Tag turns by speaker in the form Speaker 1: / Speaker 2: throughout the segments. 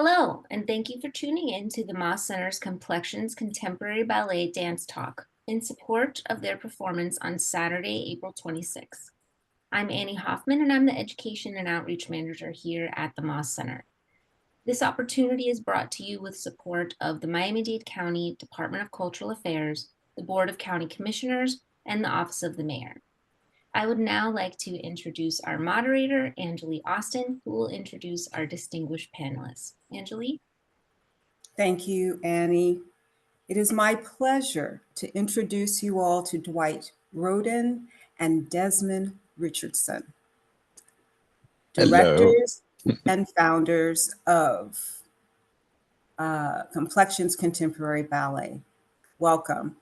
Speaker 1: Hello, and thank you for tuning in to the Moss Center's Complexions Contemporary Ballet Dance Talk in support of their performance on Saturday, April 26th. I'm Annie Hoffman, and I'm the Education and Outreach Manager here at the Moss Center. This opportunity is brought to you with support of the Miami-Dade County Department of Cultural Affairs, the Board of County Commissioners, and the Office of the Mayor. I would now like to introduce our moderator, Anjali Austin, who will introduce our distinguished panelists. Anjali?
Speaker 2: Thank you, Annie. It is my pleasure to introduce you all to Dwight, Rhoden, and Desmond Richardson, directors and founders of Complexions Contemporary Ballet. Welcome.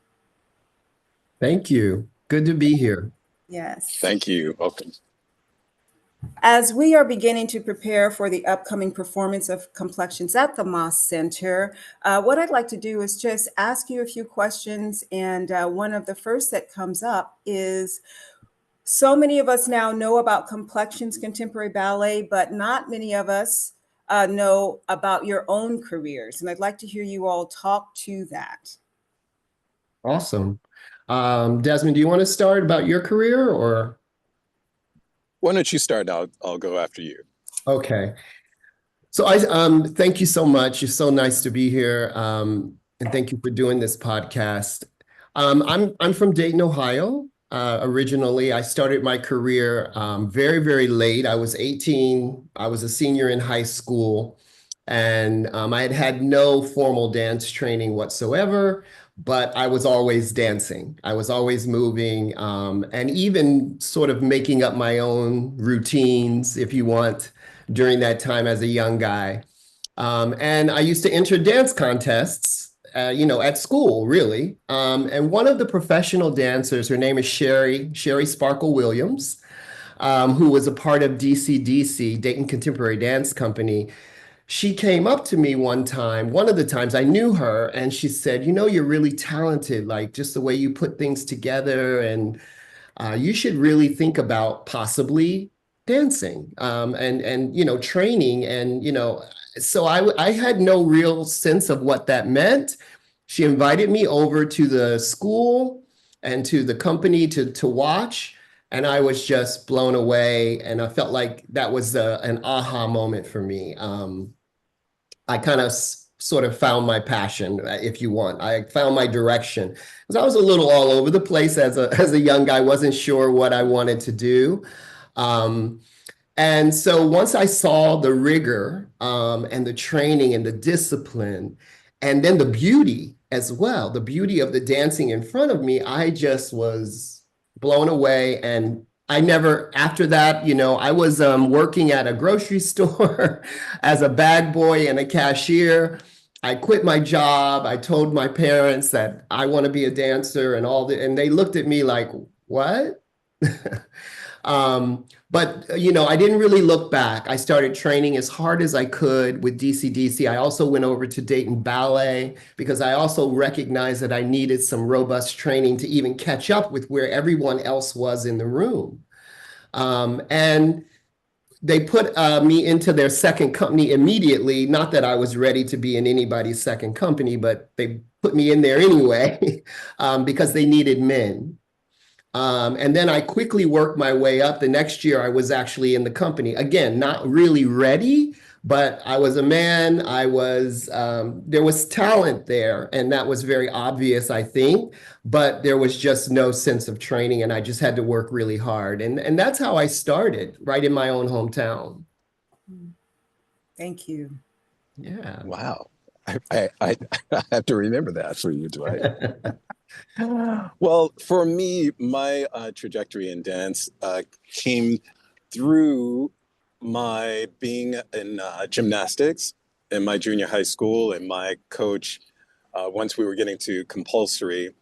Speaker 3: Thank you. Good to be here.
Speaker 2: Yes.
Speaker 4: Thank you. Welcome.
Speaker 2: As we are beginning to prepare for the upcoming performance of Complexions at the Moss Center, what I'd like to do is just ask you a few questions. And one of the first that comes up is, so many of us now know about Complexions Contemporary Ballet, but not many of us know about your own careers. And I'd like to hear you all talk to that.
Speaker 3: Awesome. Desmond, do you want to start about your career or?
Speaker 4: Why don't you start? I'll go after you.
Speaker 3: Okay. So I thank you so much. It's so nice to be here. And thank you for doing this podcast. I'm from Dayton, Ohio. Originally, I started my career very, very late. I was 18. I was a senior in high school, and I had had no formal dance training whatsoever, but I was always dancing. I was always moving, and even sort of making up my own routines, if you want, during that time as a young guy. And I used to enter dance contests, at school, really. And one of the professional dancers, her name is Sherry Sparkle Williams, who was a part of DCDC, Dayton Contemporary Dance Company. She came up to me one of the times I knew her, and she said, you're really talented, like just the way you put things together, and you should really think about possibly dancing and training. And, so I had no real sense of what that meant. She invited me over to the school and to the company to watch, and I was just blown away, and I felt like that was an aha moment for me. I kind of sort of found my passion, if you want. I found my direction, because I was a little all over the place as a young guy. Wasn't sure what I wanted to do. And so once I saw the rigor and the training and the discipline, and then the beauty as well, the beauty of the dancing in front of me, I just was blown away. And I never, after that, I was working at a grocery store as a bag boy and a cashier. I quit my job. I told my parents that I want to be a dancer and they looked at me like, what? But I didn't really look back. I started training as hard as I could with DCDC. I also went over to Dayton Ballet because I also recognized that I needed some robust training to even catch up with where everyone else was in the room. And they put me into their second company immediately. Not that I was ready to be in anybody's second company, but they put me in there anyway because they needed men. And then I quickly worked my way up. The next year, I was actually in the company. Again, not really ready, but I was a man. There was talent there, and that was very obvious, I think. But there was just no sense of training, and I just had to work really hard. And that's how I started, right in my own hometown.
Speaker 2: Thank you.
Speaker 3: Yeah.
Speaker 4: Wow. I have to remember that for you, Dwight. Well, for me, my trajectory in dance came through my being in gymnastics in my junior high school, and my coach, once we were getting to compulsory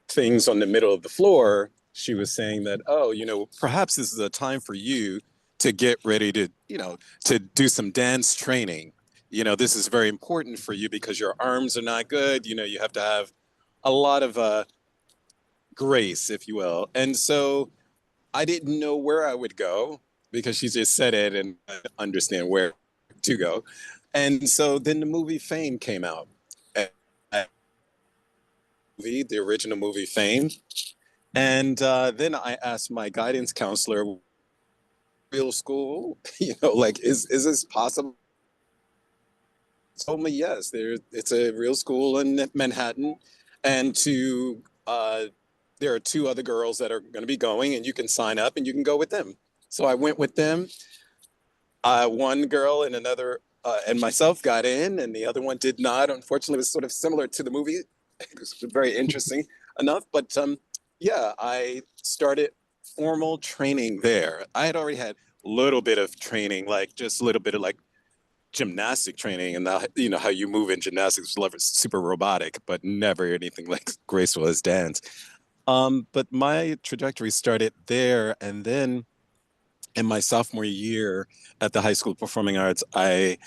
Speaker 4: things on the middle of the floor, she was saying that, perhaps this is a time for you to get ready to, to do some dance training. This is very important for you because your arms are not good. You have to have a lot of grace, if you will. And so I didn't know where I would go because she just said it, and I understand where to go. And so then the movie Fame came out. The original movie Fame. And then I asked my guidance counselor, real school, like, is this possible? He told me, yes, it's a real school in Manhattan. And there are two other girls that are going to be going, and you can sign up and you can go with them. So I went with them. One girl and another and myself got in, and the other one did not. Unfortunately, it was sort of similar to the movie. It was very interesting enough. But yeah, I started formal training there. I had already had a little bit of training, like just a little bit of like gymnastic training, and how you move in gymnastics is super robotic, but never anything like graceful as dance. But my trajectory started there, and then in my sophomore year at the High School of Performing Arts, I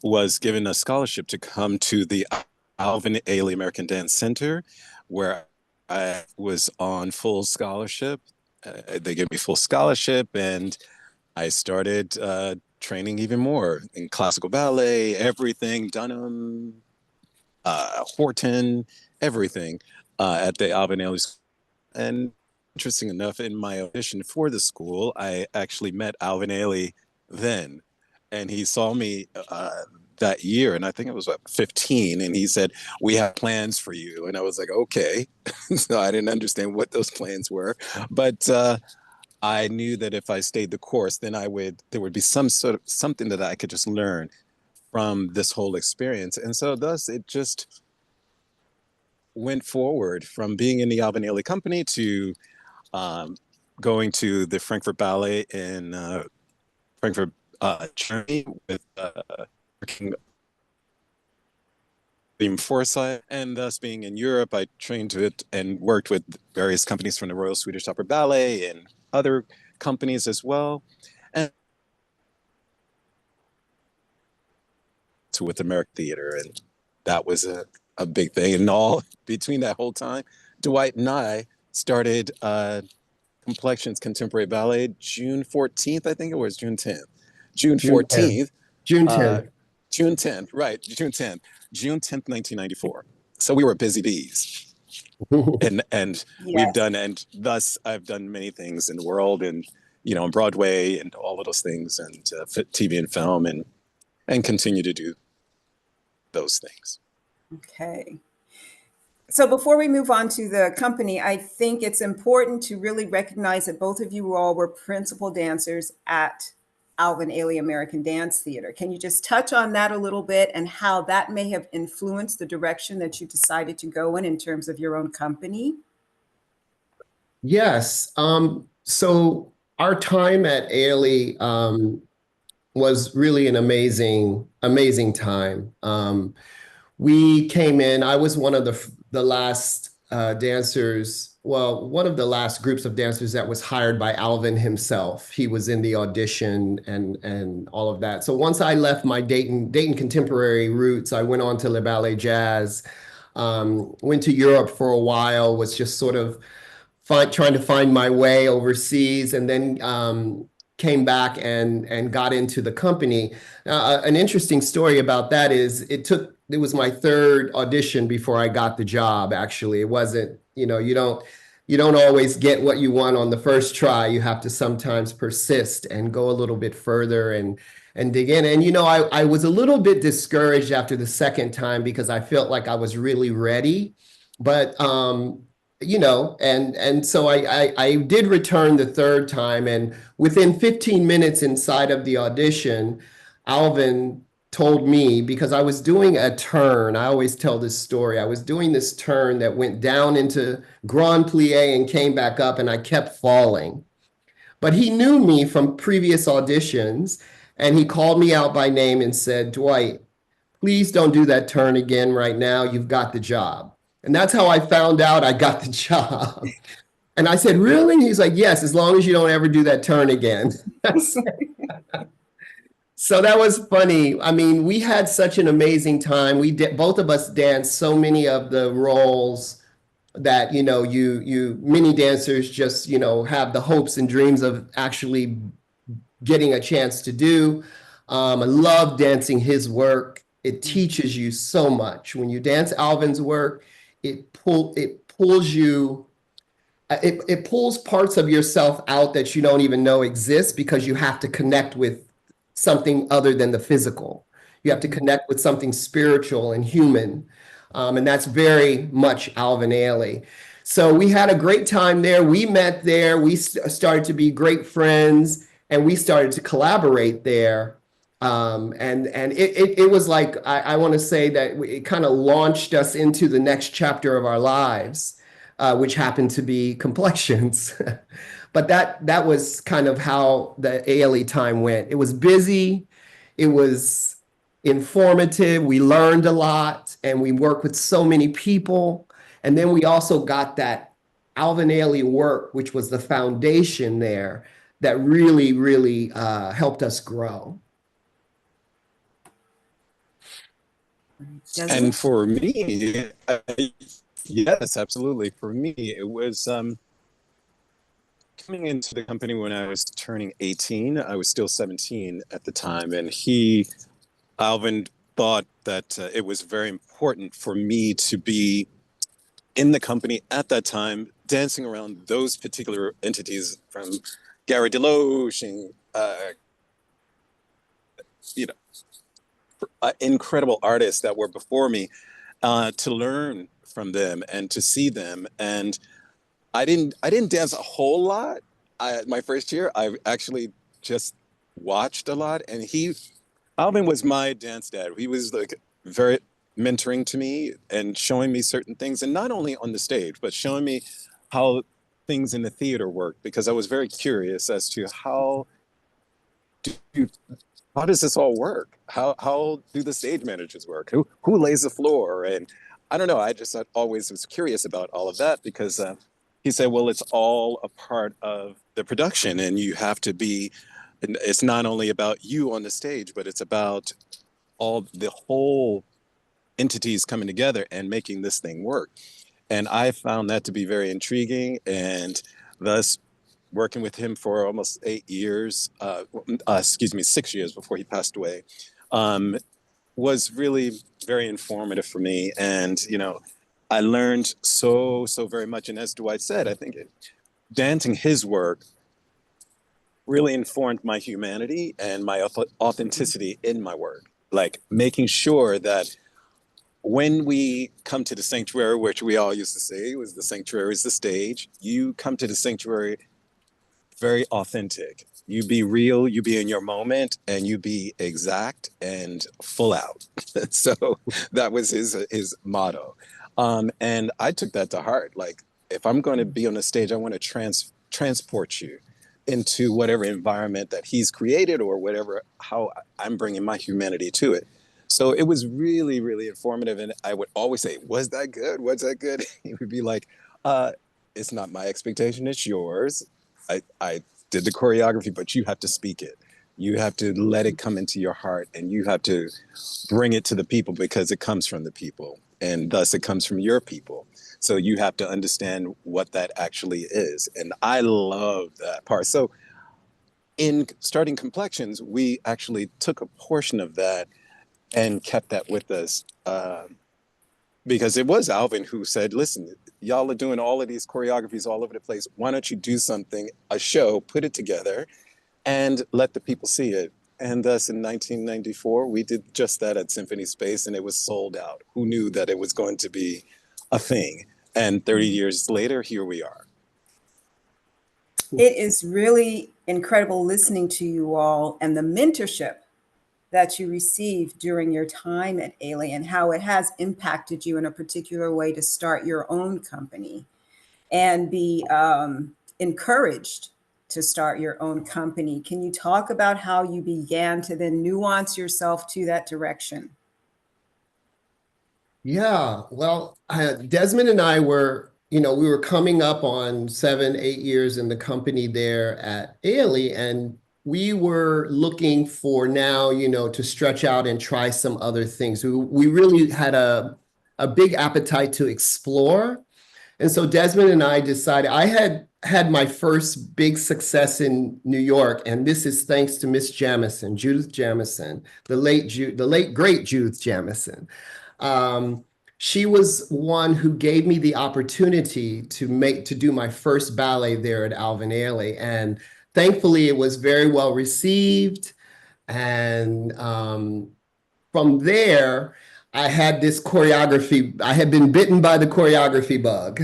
Speaker 4: was given a scholarship to come to the Alvin Ailey American Dance Center, where I was on full scholarship. They gave me full scholarship, and I started training even more in classical ballet, everything, Dunham, Horton, everything at the Alvin Ailey School. And interesting enough, in my audition for the school, I actually met Alvin Ailey then, and he saw me that year, and I think it was 15, and he said, "We have plans for you," and I was like, "Okay." So I didn't understand what those plans were, but I knew that if I stayed the course, then there would be something that I could just learn from this whole experience, and so thus it just went forward from being in the Alvin Ailey Company to going to the Frankfurt Ballet in Frankfurt, Germany, with working Liam Forsyth, and thus being in Europe, I trained with and worked with various companies from the Royal Swedish Opera Ballet and other companies as well, and with American Theater, and that was a big thing. And all between that whole time, Dwight and I started Complexions Contemporary Ballet June 14th, I think it was June 10th. June 14th.
Speaker 3: June 10th.
Speaker 4: June 10th, right, June 10th. June 10th, 1994. So we were busy bees. And
Speaker 2: Yes.
Speaker 4: we've done, and thus I've done many things in the world, and on Broadway and all of those things, and TV and film, and continue to do those things.
Speaker 2: Okay. So before we move on to the company, I think it's important to really recognize that both of you all were principal dancers at Alvin Ailey American Dance Theater. Can you just touch on that a little bit and how that may have influenced the direction that you decided to go in terms of your own company?
Speaker 3: Yes. So our time at Ailey was really an amazing time. We came in, I was one of the last dancers, well, one of the last groups of dancers that was hired by Alvin himself. He was in the audition and all of that. So once I left my Dayton contemporary roots, I went on to Le Ballet Jazz, went to Europe for a while, was just sort of trying to find my way overseas, and then came back and got into the company. An interesting story about that is it was my third audition before I got the job. Actually, it wasn't, you don't always get what you want on the first try. You have to sometimes persist and go a little bit further and dig in. And, I was a little bit discouraged after the second time because I felt like I was really ready. But, and so I did return the third time, and within 15 minutes inside of the audition, Alvin told me, because I was doing a turn, I always tell this story, I was doing this turn that went down into Grand Plie and came back up, and I kept falling. But he knew me from previous auditions, and he called me out by name and said, "Dwight, please don't do that turn again right now. You've got the job." And that's how I found out I got the job. And I said, "Really?" He's like, "Yes, as long as you don't ever do that turn again." So that was funny. I mean, we had such an amazing time. Both of us danced so many of the roles that, many dancers just, have the hopes and dreams of actually getting a chance to do. I love dancing his work. It teaches you so much. When you dance Alvin's work, it pulls you, it pulls parts of yourself out that you don't even know exist, because you have to connect with something other than the physical. You have to connect with something spiritual and human. And that's very much Alvin Ailey. So we had a great time there. We met there. We started to be great friends, and we started to collaborate there. And it was like, I want to say that it kind of launched us into the next chapter of our lives, which happened to be Complexions. But that was kind of how the ALE time went. It was busy. It was informative. We learned a lot, and we worked with so many people. And then we also got that Alvin Ailey work, which was the foundation there that really, really helped us grow.
Speaker 2: Desmond?
Speaker 4: And for me, yes, absolutely. For me, it was coming into the company when I was turning 18. I was still 17 at the time, and Alvin, thought that it was very important for me to be in the company at that time, dancing around those particular entities, from Gary Deloche and you know, incredible artists that were before me, to learn from them and to see them. And I didn't dance a whole lot. My first year, I actually just watched a lot, and Alvin was my dance dad. He was like very mentoring to me and showing me certain things, and not only on the stage, but showing me how things in the theater work, because I was very curious as to how does this all work? How do the stage managers work? Who lays the floor? And I don't know. I just always was curious about all of that, because he said, well, it's all a part of the production, and you have to be. And it's not only about you on the stage, but it's about the whole entities coming together and making this thing work. And I found that to be very intriguing, and thus working with him for almost 8 years, 6 years before he passed away, was really very informative for me. And, you know, I learned so very much. And as Dwight said, I think dancing his work really informed my humanity and my authenticity in my work. Like making sure that when we come to the sanctuary, which we all used to say was the sanctuary is the stage, you come to the sanctuary very authentic. You be real, you be in your moment, and you be exact and full out. So that was his motto. And I took that to heart. Like, if I'm going to be on the stage, I want to transport you into whatever environment that he's created, or whatever, how I'm bringing my humanity to it. So it was really, really informative. And I would always say, was that good? Was that good? He would be like, it's not my expectation, it's yours. I did the choreography, but you have to speak it. You have to let it come into your heart, and you have to bring it to the people, because it comes from the people, and thus it comes from your people. So you have to understand what that actually is. And I love that part. So in starting Complexions, we actually took a portion of that and kept that with us, because it was Alvin who said, listen, y'all are doing all of these choreographies all over the place. Why don't you do something, a show, put it together, and let the people see it? And thus in 1994, we did just that at Symphony Space, and it was sold out. Who knew that it was going to be a thing? And 30 years later, here we are.
Speaker 2: It is really incredible listening to you all, and the mentorship that you received during your time at Ailey, and how it has impacted you in a particular way to start your own company and be encouraged to start your own company. Can you talk about how you began to then nuance yourself to that direction?
Speaker 3: Yeah, well, Desmond and I were, we were coming up on 7, 8 years in the company there at Ailey, and we were looking for now, to stretch out and try some other things. We really had a big appetite to explore. And so Desmond and I decided, I had had my first big success in New York, and this is thanks to Miss Jamison, Judith Jamison, the late great Judith Jamison. She was one who gave me the opportunity to do my first ballet there at Alvin Ailey, and thankfully it was very well received. And from there, I had this choreography. I had been bitten by the choreography bug.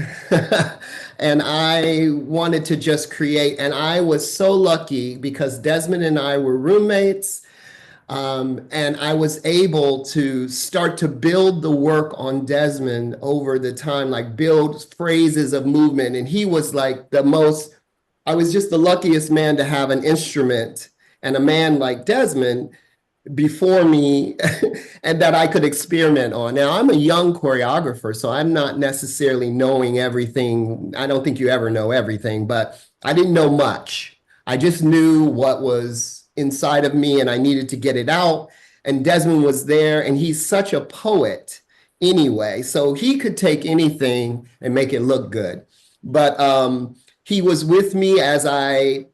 Speaker 3: And I wanted to just create. And I was so lucky because Desmond and I were roommates. And I was able to start to build the work on Desmond over the time, like build phrases of movement. And he was like I was just the luckiest man to have an instrument and a man like Desmond before me and that I could experiment on. Now, I'm a young choreographer, so I'm not necessarily knowing everything. I don't think you ever know everything, but I didn't know much. I just knew what was inside of me and I needed to get it out. And Desmond was there, and he's such a poet anyway, so he could take anything and make it look good. But he was with me as I,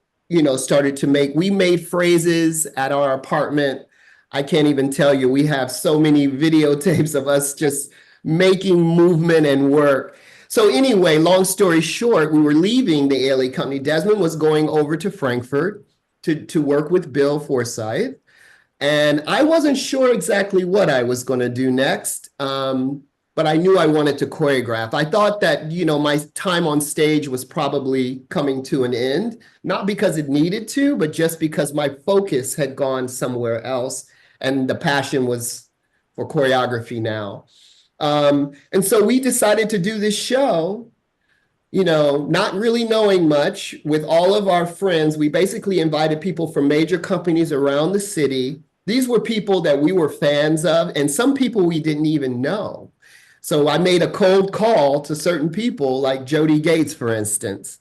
Speaker 3: started to we made phrases at our apartment. I can't even tell you, we have so many videotapes of us just making movement and work. So anyway, long story short, we were leaving the Ailey Company. Desmond was going over to Frankfurt to work with Bill Forsyth. And I wasn't sure exactly what I was going to do next, but I knew I wanted to choreograph. I thought that, my time on stage was probably coming to an end, not because it needed to, but just because my focus had gone somewhere else. And the passion was for choreography now. And so we decided to do this show, not really knowing much, with all of our friends. We basically invited people from major companies around the city. These were people that we were fans of, and some people we didn't even know. So I made a cold call to certain people, like Jody Gates, for instance,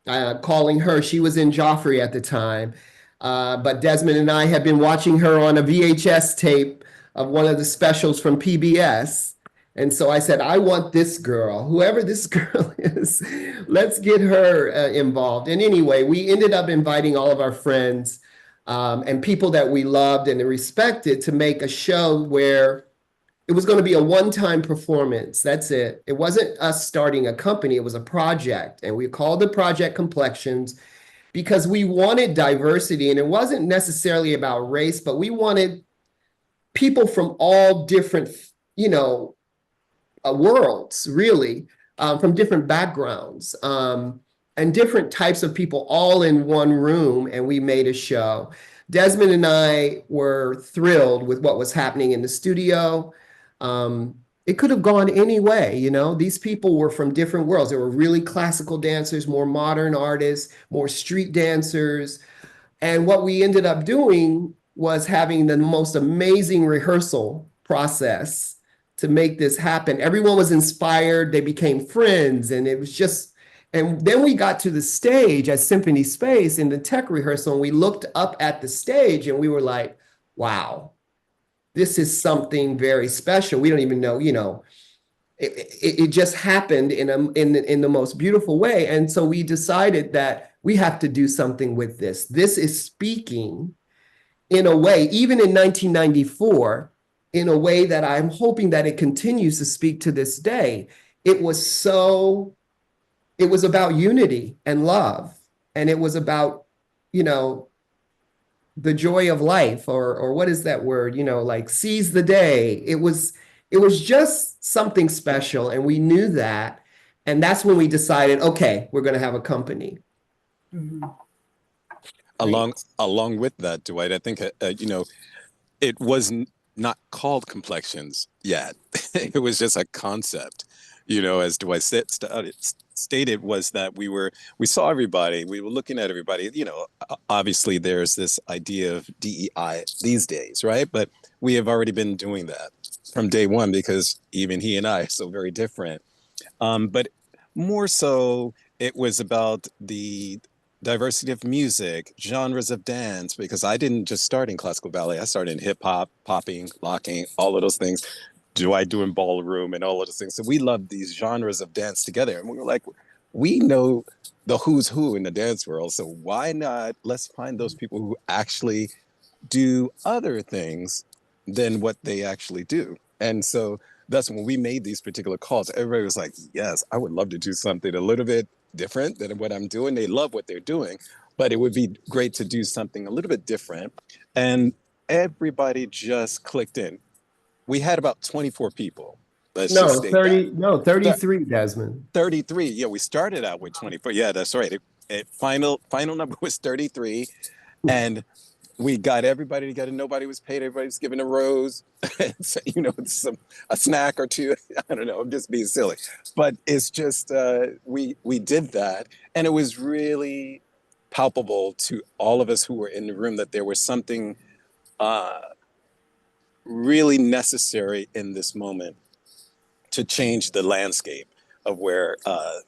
Speaker 3: calling her. She was in Joffrey at the time. But Desmond and I had been watching her on a VHS tape of one of the specials from PBS. And so I said, I want this girl, whoever this girl is, let's get her involved. And anyway, we ended up inviting all of our friends and people that we loved and respected to make a show where it was going to be a one-time performance. That's it. It wasn't us starting a company. It was a project. And we called the project Complexions, because we wanted diversity, and it wasn't necessarily about race, but we wanted people from all different, worlds, really, from different backgrounds, and different types of people all in one room, and we made a show. Desmond and I were thrilled with what was happening in the studio. It could have gone any way, These people were from different worlds. There were really classical dancers, more modern artists, more street dancers. And what we ended up doing was having the most amazing rehearsal process to make this happen. Everyone was inspired. They became friends. And it was just, and then we got to the stage at Symphony Space in the tech rehearsal, and we looked up at the stage and we were like, wow. This is something very special. We don't even know, it just happened in the most beautiful way. And so we decided that we have to do something with this. This is speaking in a way, even in 1994, in a way that I'm hoping that it continues to speak to this day. It was about unity and love. And it was about, the joy of life, or what is that word, like seize the day. It was just something special, and we knew that. And that's when we decided, okay, we're going to have a company.
Speaker 2: Mm-hmm.
Speaker 4: Along with that, Dwight, I think, it was not called Complexions yet. It was just a concept, as Dwight stated, was that we saw everybody, we were looking at everybody, obviously there's this idea of DEI these days, right? But we have already been doing that from day one, because even he and I are so very different. But more so, it was about the diversity of music, genres of dance, because I didn't just start in classical ballet. I started in hip hop, popping, locking, all of those things. Dwight doing ballroom and all of those things. So we loved these genres of dance together. And we were like, we know the who's who in the dance world. So why not? Let's find those people who actually do other things than what they actually do. And so that's when we made these particular calls. Everybody was like, yes, I would love to do something a little bit different than what I'm doing. They love what they're doing, but it would be great to do something a little bit different. And everybody just clicked in. We had about 24 people. Let's just
Speaker 3: No,
Speaker 4: state that.
Speaker 3: 30, no, 33, Desmond.
Speaker 4: 33. Yeah, we started out with 24. Yeah, that's right. Final number was 33. And we got everybody together. Nobody was paid. Everybody was given a rose, so, a snack or two. I don't know. I'm just being silly, but it's just we did that, and it was really palpable to all of us who were in the room that there was something uh, really necessary in this moment to change the landscape of where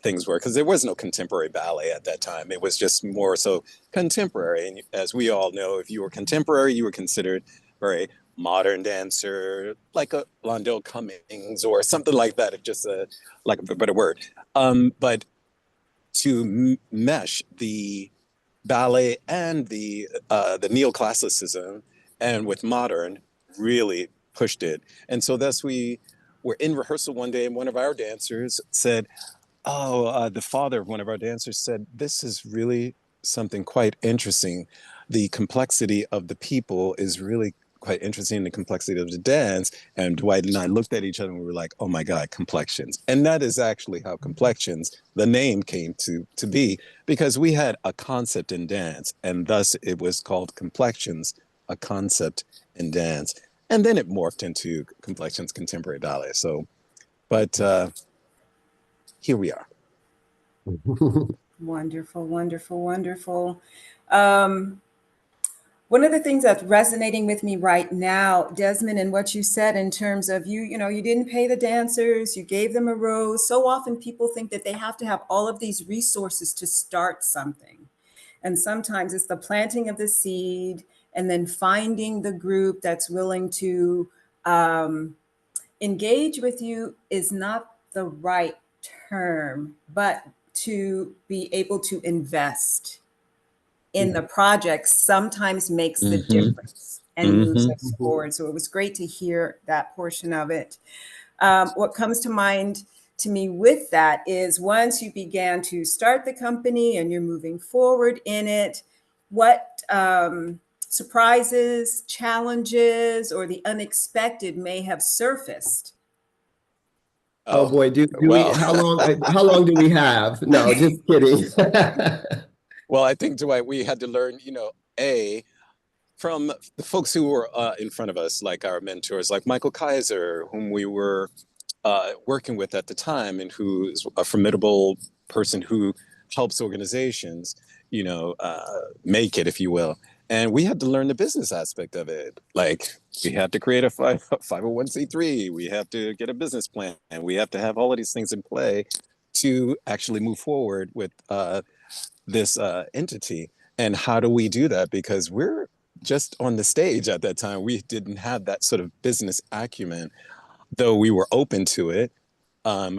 Speaker 4: things were, because there was no contemporary ballet at that time. It was just more so contemporary. And as we all know, if you were contemporary, you were considered very modern dancer, like a Londell Cummings or something like that. It's just like a better word. But to mesh the ballet and the neoclassicism and with modern really pushed it. And so that's we were in rehearsal one day and one of our dancers said, the father of one of our dancers said, this is really something quite interesting. The complexity of the people is really quite interesting, the complexity of the dance. And Dwight and I looked at each other and we were like, oh my God, Complexions. And that is actually how Complexions, the name came to be, because we had a concept in dance and thus it was called Complexions, a concept in dance. And then it morphed into Complexions Contemporary Ballet. So, but here we are.
Speaker 2: Wonderful, wonderful, wonderful. One of the things that's resonating with me right now, Desmond, and what you said in terms of you didn't pay the dancers, you gave them a rose. So often people think that they have to have all of these resources to start something. And sometimes it's the planting of the seed and then finding the group that's willing to engage with you is not the right term, but to be able to invest in the project sometimes makes the difference and moves us forward. So it was great to hear that portion of it. What comes to mind to me with that is once you began to start the company and you're moving forward in it, what surprises, challenges, or the unexpected may have surfaced?
Speaker 3: Oh boy, do
Speaker 4: well.
Speaker 3: we, how long do we have? No, just kidding.
Speaker 4: Well, I think, Dwight, we had to learn, from the folks who were in front of us, like our mentors, like Michael Kaiser, whom we were working with at the time, and who is a formidable person who helps organizations, make it, if you will. And we had to learn the business aspect of it. Like we had to create a 501c3. We have to get a business plan, and we have to have all of these things in play to actually move forward with this entity. And how do we do that? Because we're just on the stage at that time. We didn't have that sort of business acumen, though we were open to it.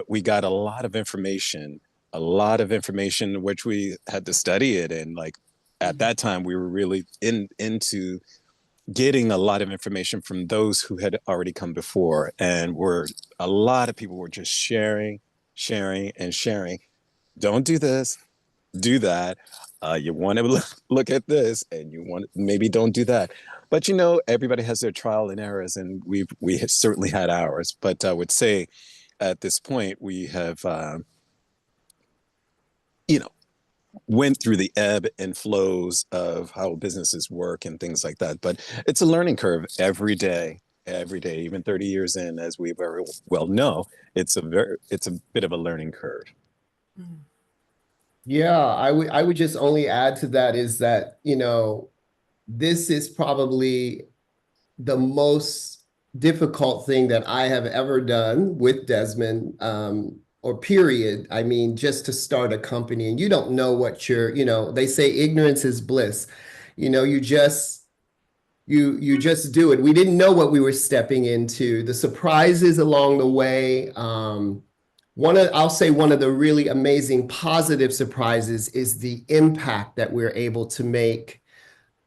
Speaker 4: We got a lot of information, which we had to study it. And like at that time, we were really into getting a lot of information from those who had already come before. And a lot of people were just sharing, and sharing. Don't do this, do that. You want to look at this, and you want maybe don't do that. But everybody has their trial and errors, and we certainly had ours. But I would say, at this point, we have went through the ebb and flows of how businesses work and things like that. But it's a learning curve every day, even 30 years in, as we very well know. It's a bit of a learning curve.
Speaker 3: Yeah, I would just only add to that is that, this is probably the most difficult thing that I have ever done with Desmond, or period. I mean, just to start a company, and you don't know what they say ignorance is bliss. You just do it. We didn't know what we were stepping into, the surprises along the way. I'll say one of the really amazing positive surprises is the impact that we're able to make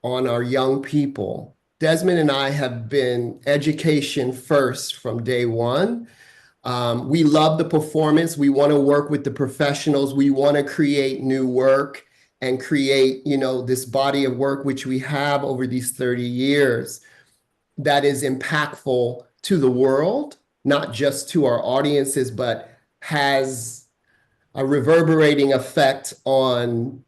Speaker 3: on our young people. Desmond and I have been education first from day one. We love the performance. We want to work with the professionals. We want to create new work and create, this body of work, which we have over these 30 years, that is impactful to the world, not just to our audiences, but has a reverberating effect on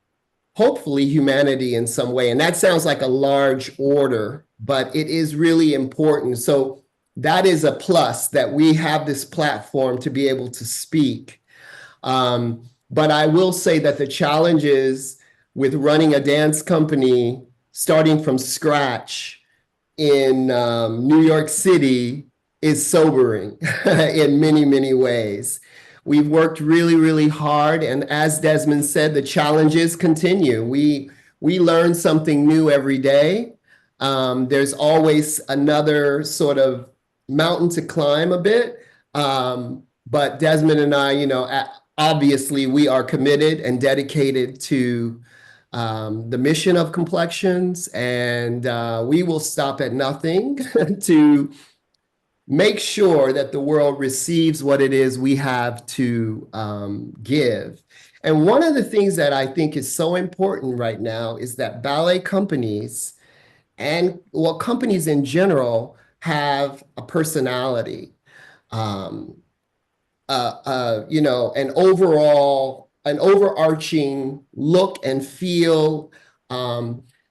Speaker 3: hopefully humanity in some way. And that sounds like a large order, but it is really important. So that is a plus, that we have this platform to be able to speak. But I will say that the challenges with running a dance company, starting from scratch in New York City, is sobering in many, many ways. We've worked really, really hard. And as Desmond said, the challenges continue. We learn something new every day. There's always another sort of mountain to climb a bit. But Desmond and I, obviously we are committed and dedicated to the mission of Complexions, and we will stop at nothing to make sure that the world receives what it is we have to give. And one of the things that I think is so important right now is that ballet companies and, well, companies in general have a personality, an overarching look and feel.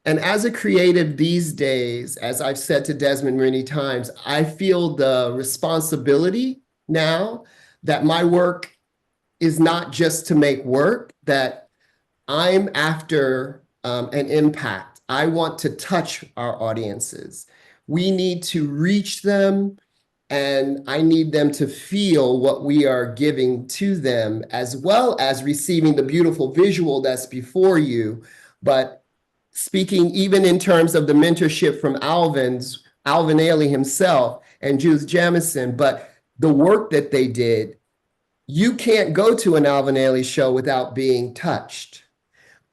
Speaker 3: And as a creative these days, as I've said to Desmond many times, I feel the responsibility now that my work is not just to make work, that I'm after an impact. I want to touch our audiences. We need to reach them, and I need them to feel what we are giving to them, as well as receiving the beautiful visual that's before you. But speaking even in terms of the mentorship from Alvin Ailey himself and Judith Jamison, but the work that they did, you can't go to an Alvin Ailey show without being touched,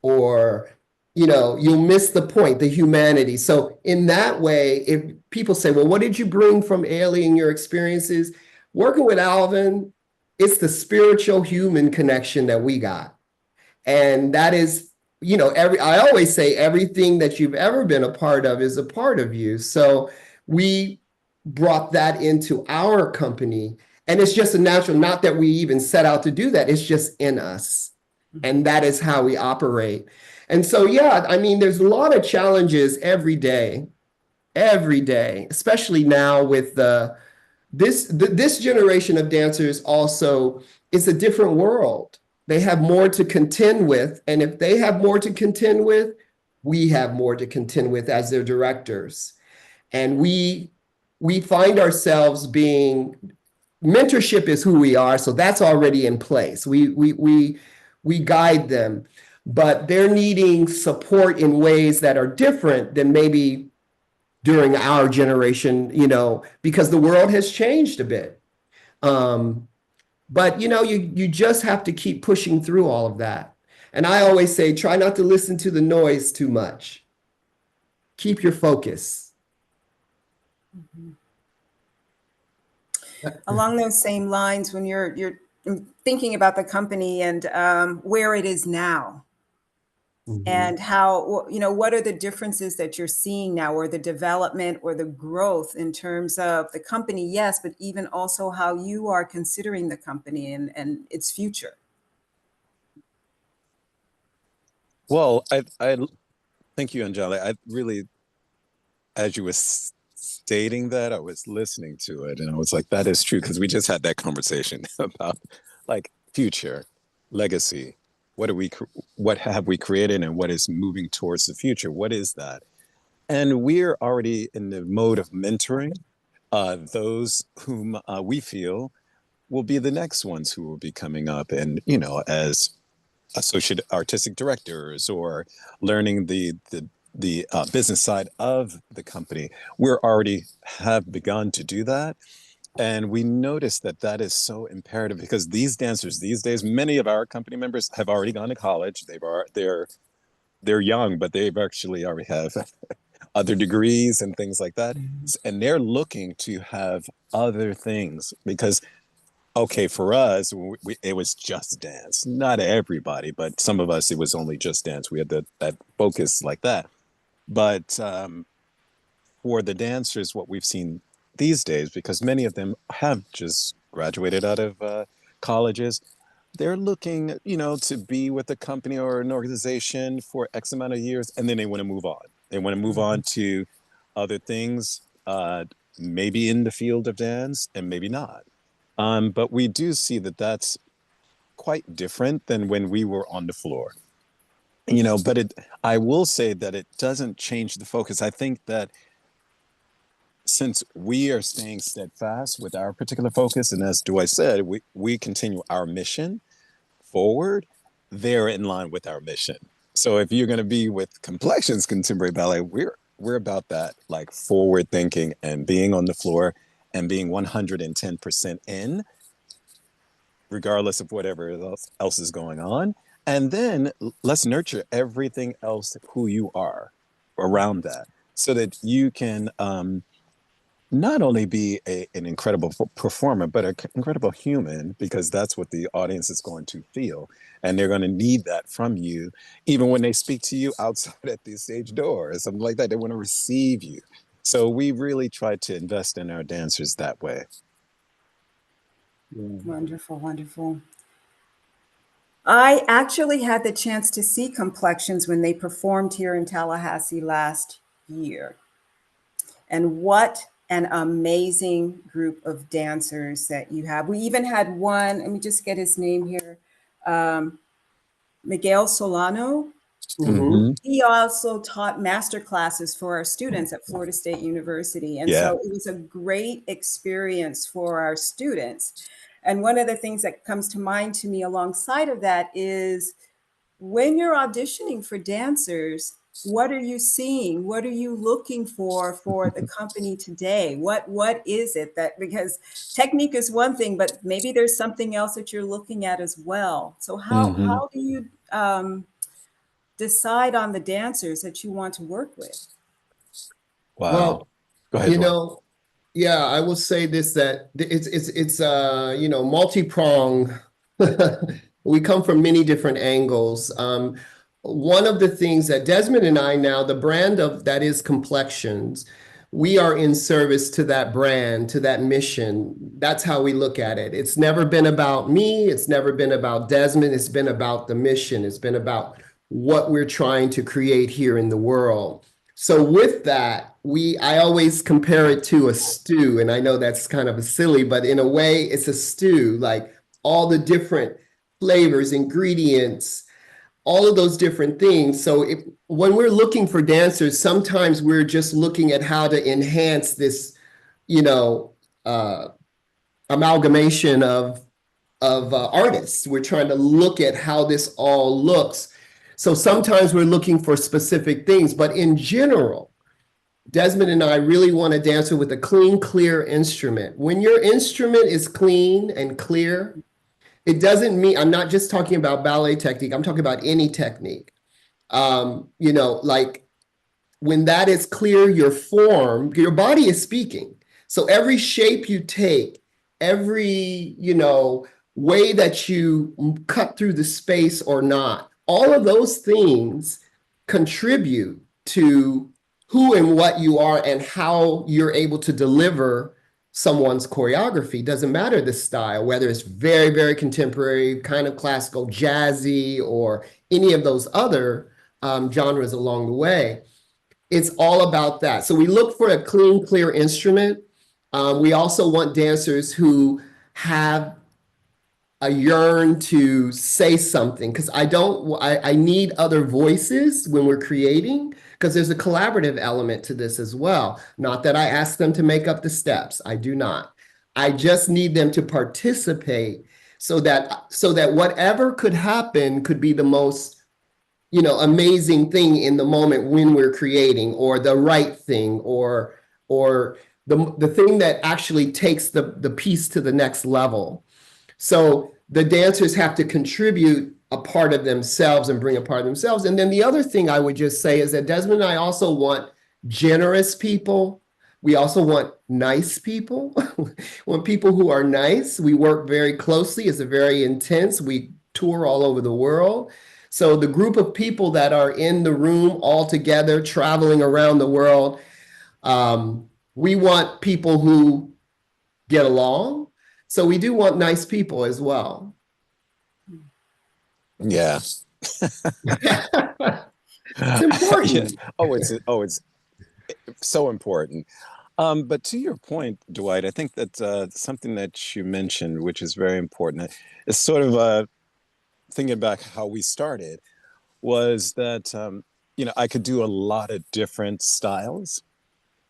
Speaker 3: or, you'll miss the point, the humanity. So in that way, if people say, well, what did you bring from Ailey in your experiences? Working with Alvin, it's the spiritual human connection that we got. And that is, I always say everything that you've ever been a part of is a part of you. So we brought that into our company, and it's just a natural, not that we even set out to do that. It's just in us. And that is how we operate. And so, there's a lot of challenges every day, especially now with this generation of dancers. Also, it's a different world. They have more to contend with. And if they have more to contend with, we have more to contend with as their directors. And we find ourselves being, mentorship is who we are. So that's already in place. We guide them, but they're needing support in ways that are different than maybe during our generation, because the world has changed a bit. But you just have to keep pushing through all of that. And I always say, try not to listen to the noise too much. Keep your focus.
Speaker 2: Along those same lines, when you're thinking about the company and where it is now, and how, what are the differences that you're seeing now, or the development or the growth in terms of the company, yes, but even also how you are considering the company and its future?
Speaker 4: Well, I thank you, Anjali. I really, as you were stating that, I was listening to it, and I was like, that is true, because we just had that conversation about like future, legacy. What have we created, and what is moving towards the future? What is that? And we're already in the mode of mentoring those whom we feel will be the next ones who will be coming up, and as associate artistic directors, or learning the business side of the company. We're already have begun to do that. And we noticed that that is so imperative because these dancers these days, many of our company members have already gone to college. They're young, but they've actually already have other degrees and things like that. And they're looking to have other things because, okay, for us, it was just dance. Not everybody, but some of us, it was only just dance. We had that focus like that. But for the dancers, what we've seen these days, because many of them have just graduated out of colleges, they're looking, to be with a company or an organization for X amount of years, and then they want to move on. They want to move on to other things, maybe in the field of dance and maybe not. But we do see that that's quite different than when we were on the floor. But I will say that it doesn't change the focus. I think that since we are staying steadfast with our particular focus, and as Dwight said, we continue our mission forward, they're in line with our mission. So if you're going to be with Complexions Contemporary Ballet, we're about that, like forward thinking and being on the floor and being 110% in, regardless of whatever else is going on. And then let's nurture everything else who you are around that so that you can not only be an incredible performer, but an incredible human, because that's what the audience is going to feel. And they're going to need that from you, even when they speak to you outside at the stage door or something like that. They want to receive you. So we really try to invest in our dancers that way.
Speaker 2: Wonderful, wonderful. I actually had the chance to see Complexions when they performed here in Tallahassee last year. And what an amazing group of dancers that you have. We even had one, let me just get his name here, Miguel Solano.
Speaker 3: Mhm.
Speaker 2: He also taught master classes for our students at Florida State University. And so it was a great experience for our students. And one of the things that comes to mind to me alongside of that is when you're auditioning for dancers, what are you seeing? What are you looking for the company today? What is it that, because technique is one thing, but maybe there's something else that you're looking at as well. So how do you decide on the dancers that you want to work with?
Speaker 4: Wow.
Speaker 3: Well,
Speaker 4: Go ahead, Dwight.
Speaker 3: yeah, I will say this, that it's multi-prong. We come from many different angles. One of the things that Desmond and I now, the brand of that is Complexions, we are in service to that brand, to that mission. That's how we look at it. It's never been about me. It's never been about Desmond. It's been about the mission. It's been about what we're trying to create here in the world. So with that, I always compare it to a stew. And I know that's kind of silly, but in a way it's a stew, like all the different flavors, ingredients, all of those different things. So when we're looking for dancers, sometimes we're just looking at how to enhance this, amalgamation of artists. We're trying to look at how this all looks. So sometimes we're looking for specific things, but in general, Desmond and I really want a dancer with a clean, clear instrument. When your instrument is clean and clear, it doesn't mean, I'm not just talking about ballet technique, I'm talking about any technique. Like when that is clear, your form, your body is speaking. So every shape you take, every, way that you cut through the space or not, all of those things contribute to who and what you are and how you're able to deliver someone's choreography. Doesn't matter the style, whether it's very, very contemporary, kind of classical, jazzy, or any of those other genres along the way. It's all about that. So we look for a clean, clear instrument. We also want dancers who have a yearn to say something, because I need other voices when we're creating, because there's a collaborative element to this as well. Not that I ask them to make up the steps. I do not. I just need them to participate so that whatever could happen could be the most, amazing thing in the moment when we're creating, or the right thing, or the thing that actually takes the piece to the next level. So the dancers have to contribute a part of themselves and bring a part of themselves. And then the other thing I would just say is that Desmond and I also want generous people. We also want nice people. We want people who are nice. We work very closely. It's a very intense. We tour all over the world. So the group of people that are in the room all together, traveling around the world, we want people who get along. So we do want nice people as well.
Speaker 4: Yeah.
Speaker 3: It's important.
Speaker 4: Yeah. It's so important. But to your point, Dwight, I think that something that you mentioned, which is very important, is sort of thinking back how we started, was that I could do a lot of different styles.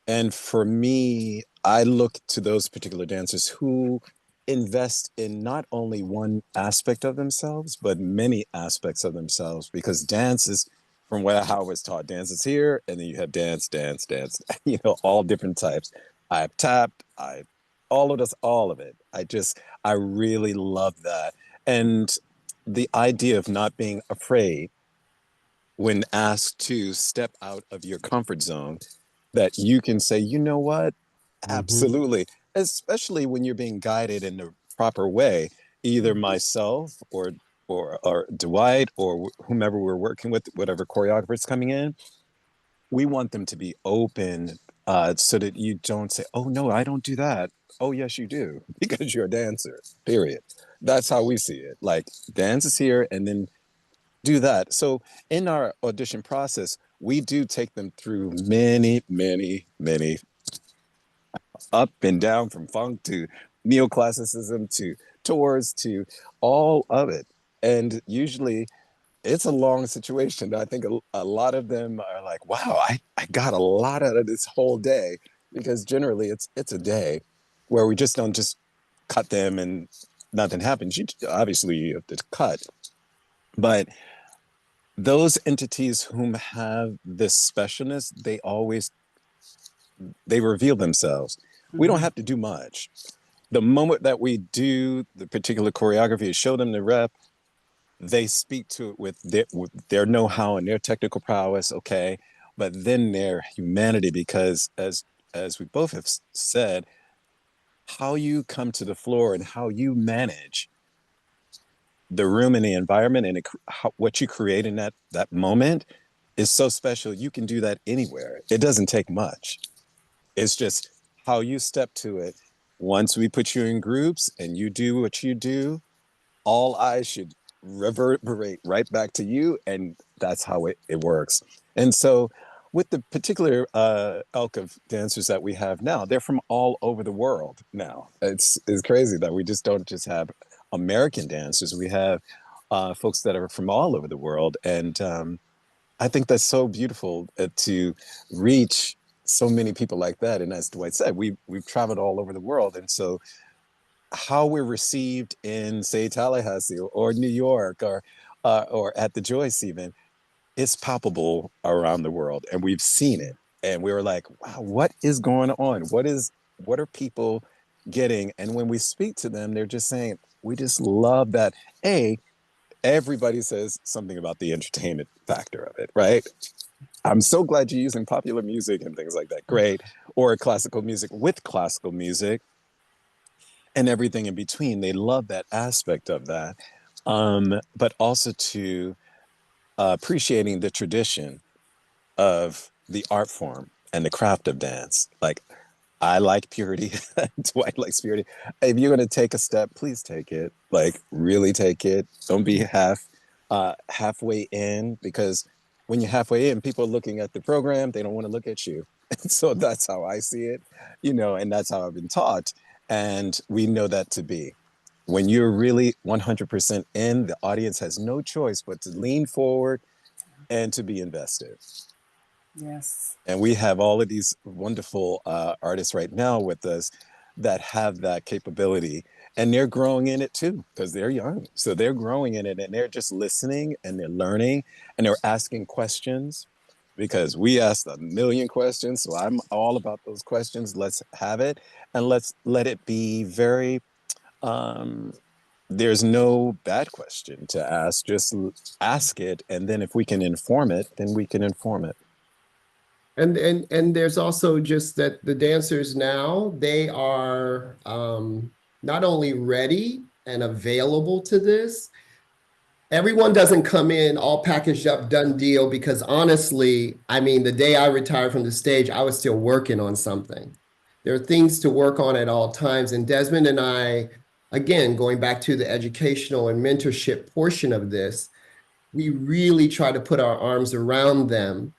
Speaker 4: And for me, I look to those particular dancers who invest in not only one aspect of themselves, but many aspects of themselves, because dance is, from how I was taught, dance is here, and then you have dance, dance, dance, all different types. I have tapped, all of this, all of it. I really love that. And the idea of not being afraid when asked to step out of your comfort zone, that you can say, you know what, absolutely, especially when you're being guided in the proper way, either myself or Dwight or whomever we're working with, whatever choreographer's coming in. We want them to be open, so that you don't say, oh no, I don't do that. Oh yes, you do, because you're a dancer, period. That's how we see it. Like, dance is here, and then do that. So in our audition process, we do take them through many, many, many, up and down, from funk to neoclassicism to tours to all of it. And usually it's a long situation. I think a lot of them are like, wow, I got a lot out of this whole day, because generally it's a day where we just don't just cut them and nothing happens. Obviously you have to cut, but those entities whom have this specialness, they reveal themselves. We don't have to do much. The moment that we do the particular choreography, show them the rep, they speak to it with their know-how and their technical prowess, okay, but then their humanity, because as we both have said, how you come to the floor and how you manage the room and the environment and what you create in that moment is so special. You can do that anywhere. It doesn't take much. It's just how you step to it. Once we put you in groups and you do what you do, all eyes should reverberate right back to you, and that's how it works. And so with the particular ilk of dancers that we have now, they're from all over the world now. It's crazy that we don't just have American dancers. We have folks that are from all over the world. And I think that's so beautiful to reach so many people like that. And as Dwight said, we've traveled all over the world. And so how we're received in, say, Tallahassee or New York or at the Joyce even, it's palpable around the world, and we've seen it. And we were like, wow, what is going on? What are people getting? And when we speak to them, they're just saying, we just love that. Everybody says something about the entertainment factor of it, right? I'm so glad you're using popular music and things like that. Great. Or classical music with classical music and everything in between. They love that aspect of that. But also to appreciating the tradition of the art form and the craft of dance. Like, I like purity. Dwight likes purity. If you're going to take a step, please take it. Like, really take it. Don't be halfway in, because when you're halfway in, people are looking at the program. They don't want to look at you. So that's how I see it, and that's how I've been taught. And we know that to be. When you're really 100% in, the audience has no choice but to lean forward and to be invested.
Speaker 2: Yes.
Speaker 4: And we have all of these wonderful artists right now with us that have that capability, and they're growing in it too, because they're young. So they're growing in it, and they're just listening, and they're learning, and they're asking questions. because we asked a million questions. So I'm all about those questions. Let's have it, and let's let it be very, um, there's no bad question to ask. Just ask it. And then if we can inform it, then we can inform it.
Speaker 3: And there's also just that the dancers now, they are not only ready and available to this. Everyone doesn't come in all packaged up, done deal, because honestly, I mean, the day I retired from the stage, I was still working on something. There are things to work on at all times. And Desmond and I, again, going back to the educational and mentorship portion of this, we really try to put our arms around them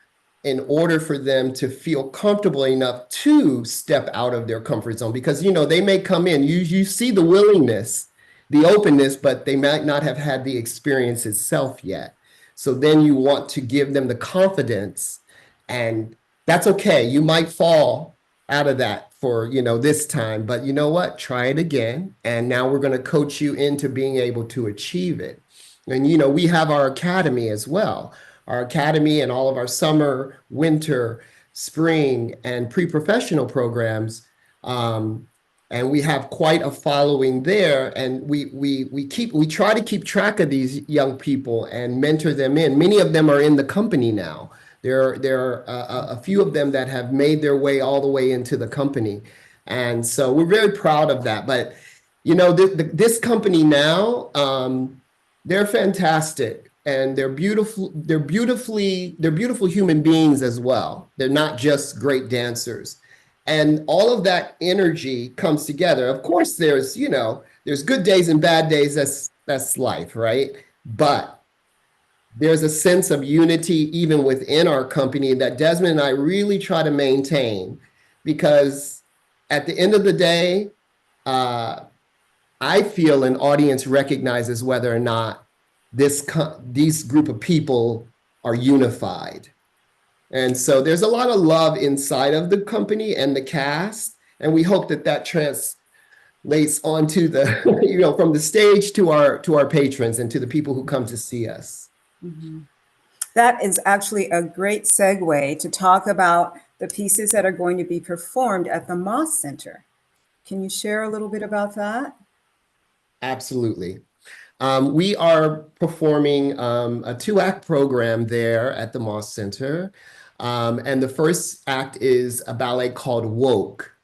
Speaker 3: in order for them to feel comfortable enough to step out of their comfort zone. Because, you know, they may come in, you see the willingness, the openness, but they might not have had the experience itself yet. So then you want to give them the confidence, and that's okay. You might fall out of that for, you know, this time, but you know what? Try it again. And now we're going to coach you into being able to achieve it. And, you know, we have our academy as well. Our academy and all of our summer, winter, spring, and pre-professional programs. And we have quite a following there. And we try to keep track of these young people and mentor them in. Many of them are in the company now. There are a few of them that have made their way all the way into the company. And so we're very proud of that. But, you know, this company now, they're fantastic, and they're beautiful. They're beautiful human beings as well. They're not just great dancers. And all of that energy comes together. Of course, there's good days and bad days. That's life, right? But there's a sense of unity even within our company that Desmond and I really try to maintain, because at the end of the day, I feel an audience recognizes whether or not these group of people are unified. And so there's a lot of love inside of the company and the cast, and we hope that translates onto the, you know, from the stage to our patrons and to the people who come to see us.
Speaker 2: Mm-hmm. That is actually a great segue to talk about the pieces that are going to be performed at the Moss Center. Can you share a little bit about that?
Speaker 3: Absolutely. We are performing a 2-act program there at the Moss Center. And the first act is a ballet called Woke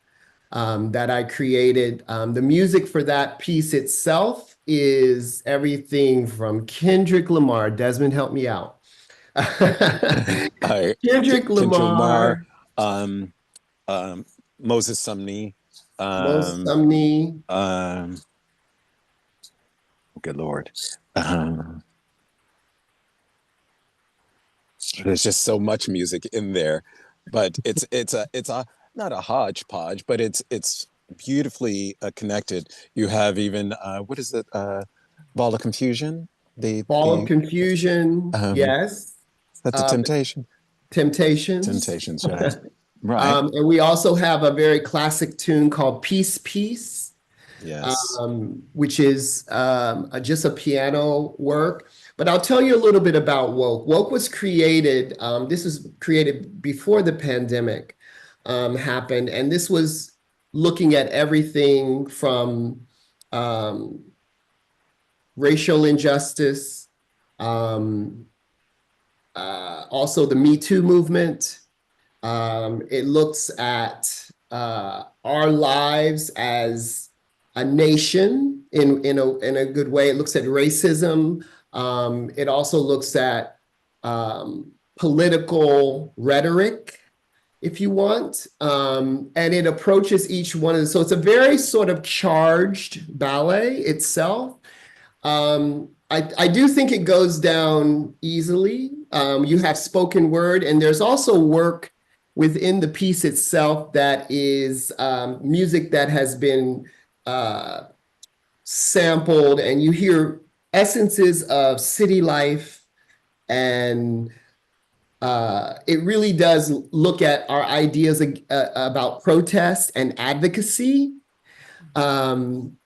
Speaker 3: that I created. The music for that piece itself is everything from Kendrick Lamar. Desmond, help me out. Kendrick Lamar,
Speaker 4: Moses Sumney. Good Lord. There's just so much music in there, but it's a not a hodgepodge, but it's beautifully connected. You have even what is it? Ball of Confusion.
Speaker 3: Ball of Confusion. Yes.
Speaker 4: That's a Temptation.
Speaker 3: Temptations.
Speaker 4: Yes. Right.
Speaker 3: And we also have a very classic tune called Peace, Peace.
Speaker 4: Yes.
Speaker 3: Which is just a piano work. But I'll tell you a little bit about Woke. Woke was created, this was created before the pandemic happened. And this was looking at everything from racial injustice, also the Me Too movement. It looks at our lives as a nation in a good way. It looks at racism. It also looks at political rhetoric, if you want, and it approaches each one of them. So it's a very sort of charged ballet itself. I do think it goes down easily. You have spoken word, and there's also work within the piece itself that is music that has been sampled, and you hear essences of city life, and it really does look at our ideas about protest and advocacy. And,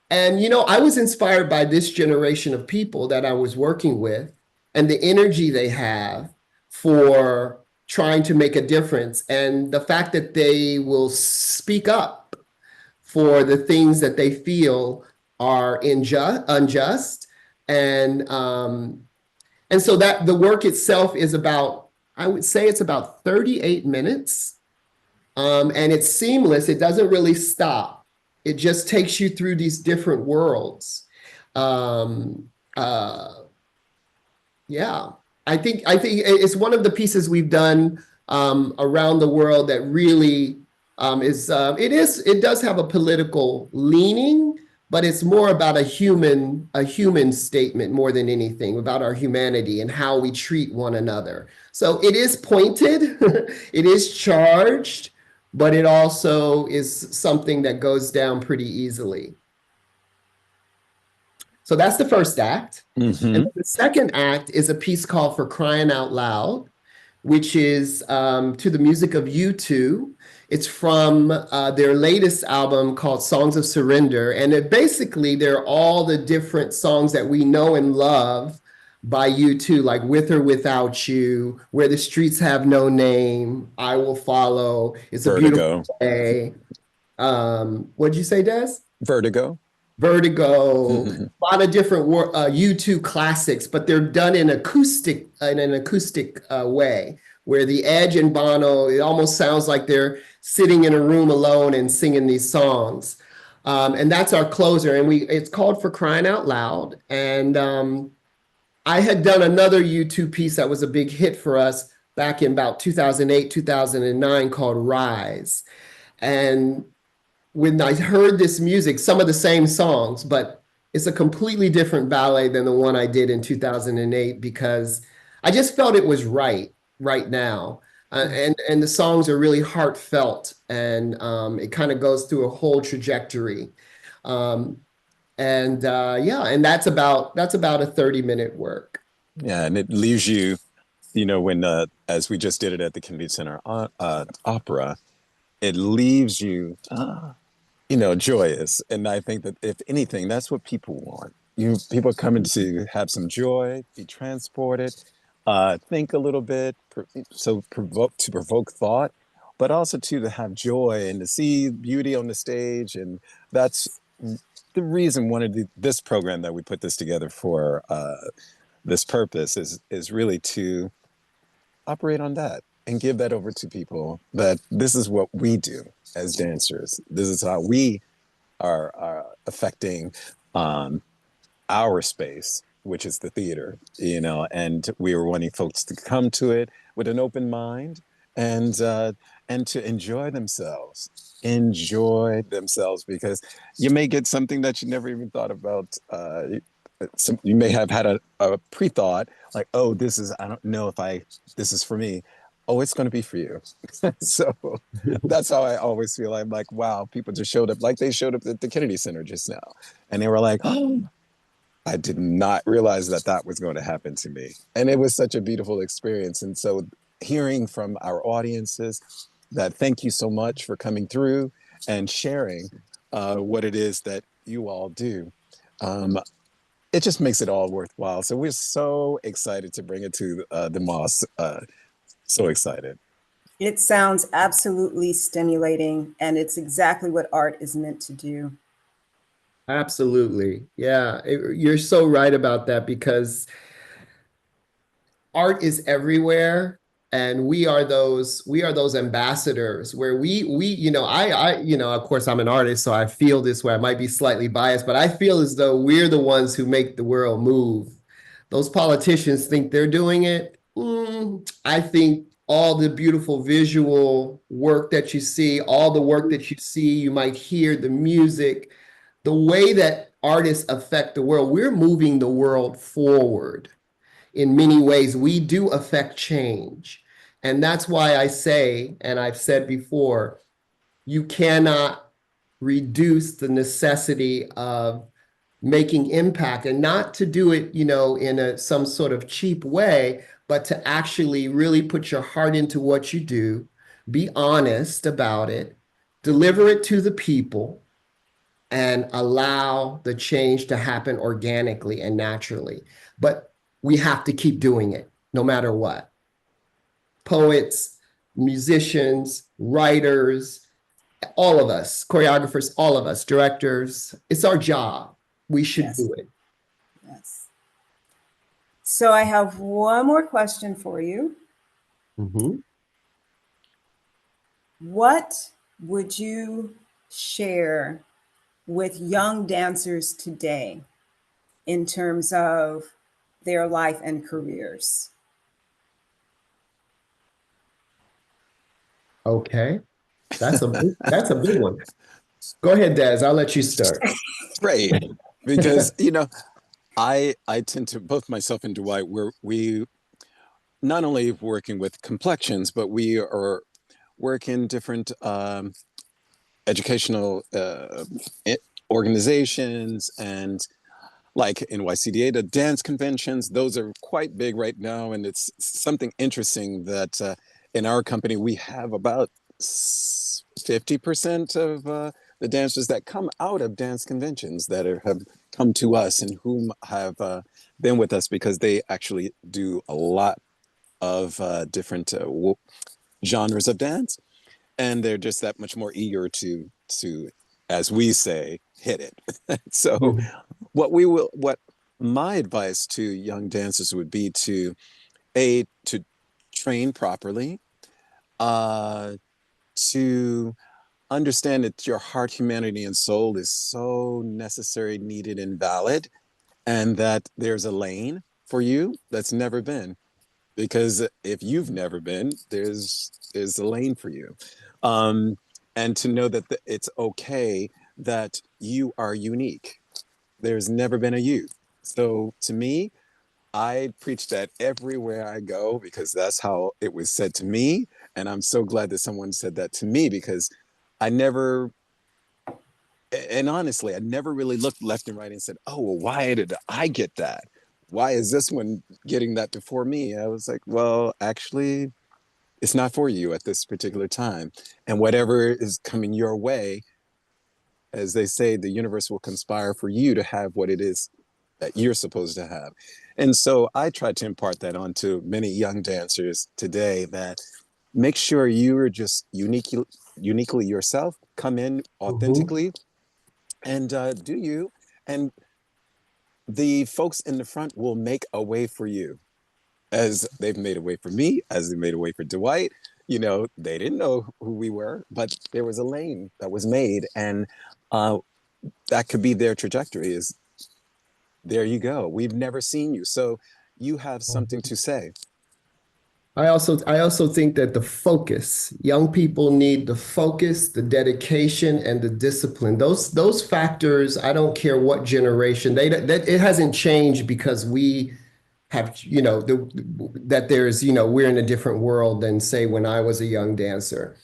Speaker 3: you know, I was inspired by this generation of people that I was working with and the energy they have for trying to make a difference. And the fact that they will speak up for the things that they feel are unjust. And so that the work itself is about, I would say it's about 38 minutes. And it's seamless. It doesn't really stop. It just takes you through these different worlds. Um, uh, yeah, I think it's one of the pieces we've done around the world that really it does have a political leaning, but it's more about a human statement more than anything, about our humanity and how we treat one another. So it is pointed, it is charged, but it also is something that goes down pretty easily. So that's the first act.
Speaker 4: Mm-hmm.
Speaker 3: And the second act is a piece called For Crying Out Loud, which is to the music of U2. It's from their latest album called Songs of Surrender. And basically, they're all the different songs that we know and love by U2, like With or Without You, Where the Streets Have No Name, I Will Follow, It's a Beautiful Day. What'd you say, Des?
Speaker 4: Vertigo.
Speaker 3: Vertigo, a lot of different U2 classics, but they're done in an acoustic way, where the Edge and Bono, it almost sounds like they're sitting in a room alone and singing these songs. And that's our closer, and it's called For Crying Out Loud. And I had done another U2 piece that was a big hit for us back in about 2008, 2009 called Rise. And when I heard this music, some of the same songs, but it's a completely different ballet than the one I did in 2008, because I just felt it was right now. And the songs are really heartfelt, and it kind of goes through a whole trajectory. And that's about a 30-minute work.
Speaker 4: Yeah, and it leaves you, when as we just did it at the Kennedy Center Opera, it leaves you joyous. And I think that if anything, that's what people want. People are coming to have some joy, be transported, think a little bit, provoke thought, but also to have joy and to see beauty on the stage. And that's the reason this program that we put this together for this purpose is really to operate on that and give that over to people, that this is what we do as dancers. This is how we are affecting our space, which is the theater, and we were wanting folks to come to it with an open mind and to enjoy themselves, because you may get something that you never even thought about. You may have had a pre-thought like, oh, I don't know if this is for me. Oh, it's going to be for you. So that's how I always feel. I'm like, wow, people just showed up like they showed up at the Kennedy Center just now. And they were like, oh, I did not realize that was going to happen to me. And it was such a beautiful experience. And so hearing from our audiences that thank you so much for coming through and sharing what it is that you all do. It just makes it all worthwhile. So we're so excited to bring it to the Moss. So excited.
Speaker 2: It sounds absolutely stimulating, and it's exactly what art is meant to do.
Speaker 3: Absolutely. Yeah, you're so right about that, because art is everywhere, and we are those ambassadors where of course I'm an artist, so I feel this way. I might be slightly biased, but I feel as though we're the ones who make the world move. Those politicians think they're doing it. I think all the beautiful visual work that you see, all the work that you might hear, the music, the way that artists affect the world, we're moving the world forward in many ways. We do affect change. And that's why I say, and I've said before, you cannot reduce the necessity of making impact, and not to do it, in some sort of cheap way, but to actually really put your heart into what you do, be honest about it, deliver it to the people, and allow the change to happen organically and naturally. But we have to keep doing it no matter what. poets, musicians, writers, all of us, choreographers, all of us, directors. It's our job. We should
Speaker 2: Yes.
Speaker 3: do it.
Speaker 2: Yes. So I have one more question for you.
Speaker 3: Mhm.
Speaker 2: What would you share with young dancers today in terms of their life and careers?
Speaker 3: Okay, that's a big one. Go ahead, Des. I'll let you start.
Speaker 4: Great. Because, I tend to, both myself and Dwight, we not only working with Complexions, but we are working different educational organizations, and like NYCDA, the dance conventions. Those are quite big right now, and it's something interesting that in our company we have about 50% of the dancers that come out of dance conventions that have come to us and whom have been with us because they actually do a lot of different genres of dance, and they're just that much more eager to, as we say, hit it. So
Speaker 3: Mhm.
Speaker 4: what my advice to young dancers would be to train properly, uh to understand that your heart, humanity, and soul is so necessary, needed, and valid, and that there's a lane for you that's never been, because if you've never been, there's a lane for you. um and to know that it's okay that you are unique. There's never been a you. So to me, I preach that everywhere I go because that's how it was said to me. And I'm so glad that someone said that to me, because I never, and honestly, I never really looked left and right and said, oh, well, why did I get that? Why is this one getting that before me? I was like, well, actually, it's not for you at this particular time. And whatever is coming your way, as they say, the universe will conspire for you to have what it is that you're supposed to have. And so I try to impart that onto many young dancers today, that make sure you're just uniquely yourself, come in
Speaker 3: Mhm.
Speaker 4: authentically, and do you. And the folks in the front will make a way for you, as they've made a way for me, as they made a way for Dwight. They didn't know who we were, but there was a lane that was made, and uh, that could be their trajectory. Is there you go. We've never seen you, so you have something to say.
Speaker 3: I also think that the focus, young people need the focus, the dedication, and the discipline. Those factors, I don't care what generation, that it hasn't changed because we have, that there's, we're in a different world than say when I was a young dancer.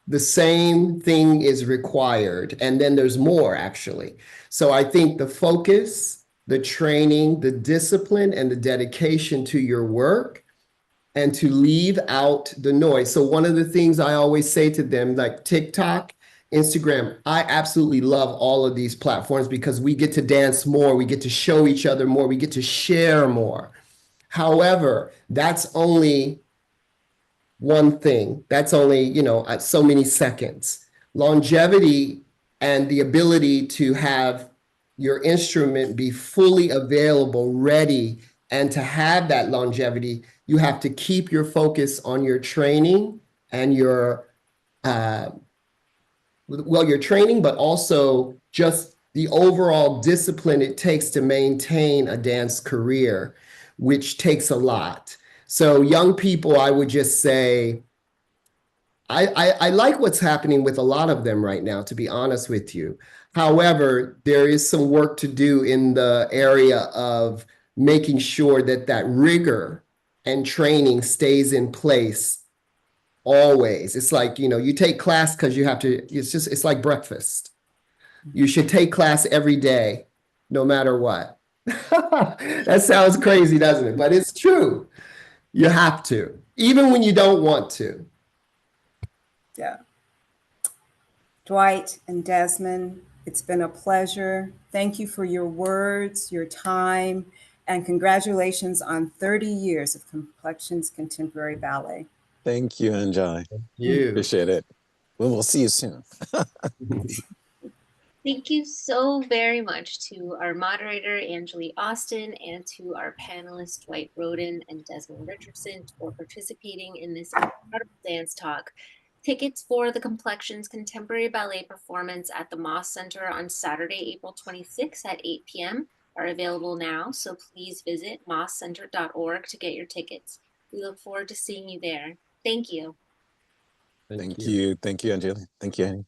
Speaker 3: The same thing is required, and then there's more actually. So I think the focus, the training, the discipline, and the dedication to your work, and to leave out the noise. So one of the things I always say to them, like TikTok, Instagram, I absolutely love all of these platforms because we get to dance more, we get to show each other more, we get to share more. However, that's only one thing. That's only, at so many seconds. Longevity and the ability to have your instrument be fully available, ready, and to have that longevity, you have to keep your focus on your training and uh, your training, but also just the overall discipline it takes to maintain a dance career, which takes a lot. So young people, I would just say, I like what's happening with a lot of them right now, to be honest with you. However, there is some work to do in the area of making sure that that rigor and training stays in place always. It's like, you take class because you have to, it's like breakfast. You should take class every day, no matter what. That sounds crazy, doesn't it? But it's true. You have to, even when you don't want to.
Speaker 2: Yeah. Dwight and Desmond, it's been a pleasure. Thank you for your words, your time, and congratulations on 30 years of Complexions Contemporary Ballet.
Speaker 4: Thank you, Anjali.
Speaker 3: You.
Speaker 4: Appreciate it. Well, we'll see you soon.
Speaker 1: Thank you so very much to our moderator, Anjali Austin, and to our panelists, Dwight, Rhoden, and Desmond Richardson, for participating in this incredible dance talk. Tickets for the Complexions Contemporary Ballet performance at the Moss Center on Saturday, April 26th at 8 p.m. are available now, so please visit mosscenter.org to get your tickets. We look forward to seeing you there. Thank you.
Speaker 4: Thank you. Thank you, Anjali. Thank you, Annie.